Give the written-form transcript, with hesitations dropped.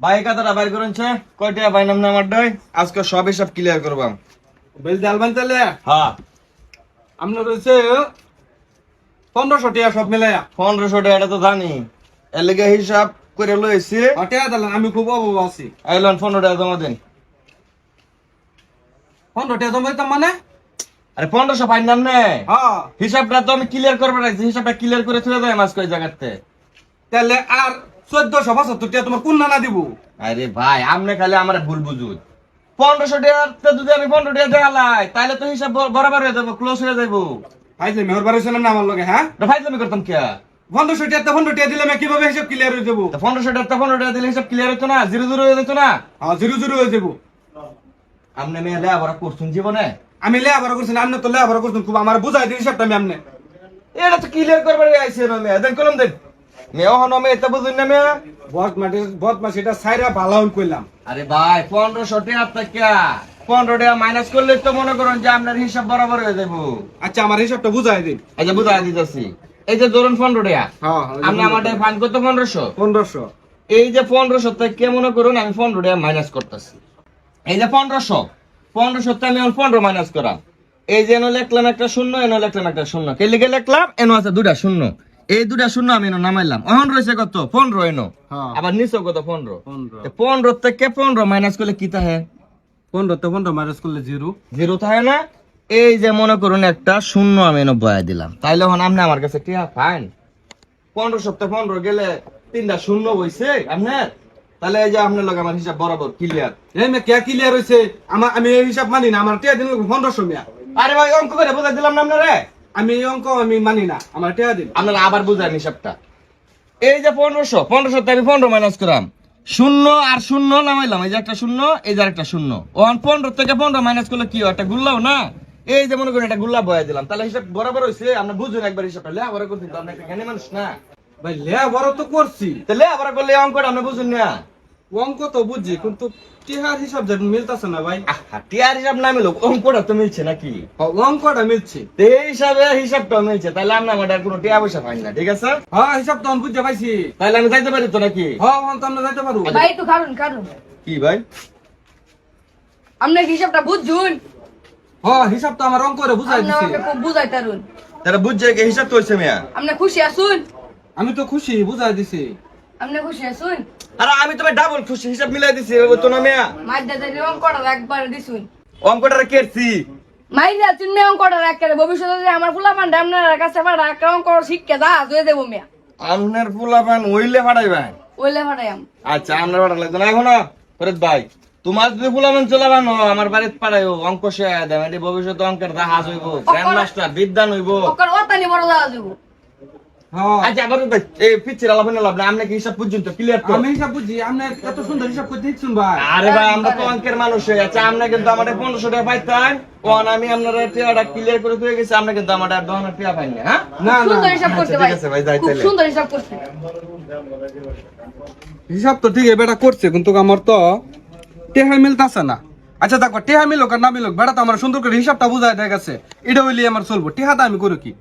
ভাই কথাটা বাইর করেছে কয়টা ভাই নাম না আমার ডই আজকে সব হিসাব ক্লিয়ার করবাম। বেশ ডালবান তাহলে হ্যাঁ আপনার রয়েছে 1500 টাকা সব মিলাইয়া 1500 টাকা, এটা তো জানি। এর লেগে হিসাব করে লইছি। টাকা দিলেন, আমি খুব অভাব আছি। আইলন 15 টাকা জমা দেন। 15 টাকা জমা দিতাম মানে? আরে 1500 পাই নাম নে হ্যাঁ হিসাবটা তো আমি ক্লিয়ার করবো রাখছি, হিসাবটা ক্লিয়ার করে তুলে দেয় মাস কয় জায়গাতে। তাহলে আর 1475 টাকা তোমার কোন না দিব? আরে ভাই আমনে খালি আমার ভুল বুঝুন। 1500 টাকা যদি আমি 15 টাকা দেখালাই তাহলে তো হিসাব বরাবর হয়ে যাবো, ক্লোজ হয়ে যাবো। ভাইলে মেহর বাড়াইছিলাম না আমার লগে? হ্যাঁ ভাই তুমি করতাম কে? 1500 টাকা 15 টাকা দিলে আমি কিভাবে হিসাব ক্লিয়ার হয়ে যাবো? 1500 টাকা দিলে হিসাব ক্লিয়ার হতো না, 0 হয়ে যেত না। হ্যাঁ 0 হয়ে যাবো। আমনে মেয়ে লেখাপড়া করছুন জীবনে? আমি লেখাপড়া করছি না, আপনি তো লেখাপড়া করছেন, খুব আমার বুঝাই দিন হিসাবটা আমি আপনি। এটা তো ক্লিয়ার করবার আইছে না মেয়ে, দেন কলম দেন। মেয়ে হন মেয়ে এটা বুঝুন না মেয়ে। বদমাস এটা সাইরা ভালো কইলাম। আরে ভাই 1500 টাকা টাকা 15 টাকা মাইনাস করলে তো মনে করুন যে আপনার হিসাব বরাবর হয়ে যাবো। আচ্ছা আমার হিসাবটা বুঝাই দিন। আচ্ছা বুঝাই দিতেছি। এই যে ধরুন 15 টাকা, হ্যাঁ আপনি আমাদের ফাইন করতে 1500। 1500 এই যে 1500 থেকে মনে করুন আমি 15 টাকা মাইনাস করতেছি। এই যে 1500 থেকে আমি 15 মাইনাস করা। এই যে এনো লিখলাম একটা শূন্য, এনো লিখলাম একটা শূন্য। কে লিখে লিখলাম? এনো আছে দুটা শূন্য। এই দুটা শূন্য আমি এনো নামাইলাম। এখন রয়েছে কত? 15 এনো। হ্যাঁ আবার নিচেও কত? 15। 15 15 থেকে 15 মাইনাস করলে কি থাকে? 15 তে 15 মাইনাস করলে 0। 0 থাকে না? এই যে মনে করুন একটা শূন্য আমি এনো বয়া দিলাম। তাইলে এখন আপনি আমার কাছে কি ফাইন? 1500 থেকে 15 গেলে তিনটা শূন্য হইছে আপনার। তাহলে এই যে আপনার লগে আমার হিসাব বরাবর ক্লিয়ার। এই মে কে ক্লিয়ার হইছে? আমি এই হিসাব মানি না, আমার টাকা দিন 1500 মিয়া। আরে ভাই অঙ্ক করে বুঝাই দিলাম না আপনারে। আমি এই অঙ্ক আমি মানি না, আমার টাকা দিন। আপনারা আবার বুঝান হিসাবটা। এই যে 1500 থেকে আমি 15 মাইনাস করাম, শূন্য আর শূন্য নামাইলাম। এই যে একটা শূন্য, এই যে একটা শূন্য। ওখান 15 থেকে 15 মাইনাস করলে কি হয়? একটা গুল্লাও না? এই যে মনে করেন একটা গুল্লা বয়া দিলাম, তাহলে হিসাব বরাবর হয়েছে। আপনি বুঝুন একবার হিসাবটা, লে আবার করতেন তো আপনি একটা জ্ঞানী মানুষ না। ভাই লেখাপড়া তো করছি, তাহলে আবার করলে এই অঙ্কটা আপনি বুঝুন না। অঙ্ক তো বুঝছি, কিন্তু টিহার হিসাব যেন মিলতেছে না ভাই। টিয়ার হিসাব না মিলুক, অঙ্কটা তো মিলছে নাকি? অঙ্কটা মিলছে, এই হিসাবে হিসাবটা মিলছে, তাহলে আমরা আমার আর কোনো টিয়া পয়সা পাই না। ঠিক আছে, হ্যাঁ হিসাব তো আমি বুঝতে পাইছি। তাহলে আমি যাইতে পারি তো নাকি? হ্যাঁ তো আমরা যাইতে পারবো। ভাই একটু কারণ কারণ কি ভাই? আপনার হিসাবটা বুঝুন, হ্যাঁ হিসাব তো আমার অঙ্ক করে বুঝাই আপনি দিছি। আমাকে খুব বুঝাই তারুন। তারা বুঝছে কি হিসাব তো হয়েছে মেয়া? আপনি খুশি আসুন, আমি তো খুশি, বুঝাই দিছি। আপনি খুশি আসুন। আরে আমি তোমার ডাবল খুশি, হিসাব মিলাই দিছি এভাবে তো না মেয়া। মাইদা দিলে অঙ্কটা একবার দিছুন, অঙ্কটা কেটছি। মাইদা চিনলে অঙ্কটা একবারে ভবিষ্যতে যে আমার ফুলামান আপনার কাছে আমার একটা অঙ্ক শিক্ষা যা হয়ে দেবো মিয়া, আপনার পোলাপান ওইলে ফাটাইবেন? ওইলে ফাটাই আম। আচ্ছা আপনার ফাটা লাগবে না এখনো। ফরিদ ভাই তোমার যদি পোলাপান চলাবানো আমার বাড়িতে পাঠাইও, অঙ্ক শেখায় দেয়। এটি ভবিষ্যতে অঙ্কের জাহাজ হইব, গ্র্যান্ড মাস্টার বিদ্যান হইব। ওকর ওতানি বড় যাওয়া যাবো। হ্যাঁ আচ্ছা ফরিদ ভাই এই পিচ্ছির আলাপ লাভ না, আপনি কি হিসাব পর্যন্ত ক্লিয়ার তো? আমি হিসাব বুঝছি, আপনি এত সুন্দর হিসাব করে দিচ্ছেন ভাই। আরে ভাই আমরা তো অঙ্কের মানুষ হয়ে আচ্ছা, আপনি কিন্তু আমার 1500 টাকা পাইতেন, ওন আমি আপনার টিয়াটা ক্লিয়ার করে দিয়ে গেছি, আপনি কিন্তু আমার 1000 টাকা পাইনি। হ্যাঁ না না সুন্দর হিসাব করতে আচ্ছা, ভাই, ঠিক আছে ভাই, যাই খুব তাহলে। সুন্দর হিসাব করতে। হিসাব তো ঠিক বেটা করছে, কিন্তু আমার তো টেহা মিলতাছে না। আচ্ছা দেখো টেহা মিলুক আর না মিলুক, বেটা তো আমার সুন্দর করে হিসাবটা বুঝাই দিয়ে গেছে, এটা হইলে আমার চলবো। টেহাটা আমি করি কি?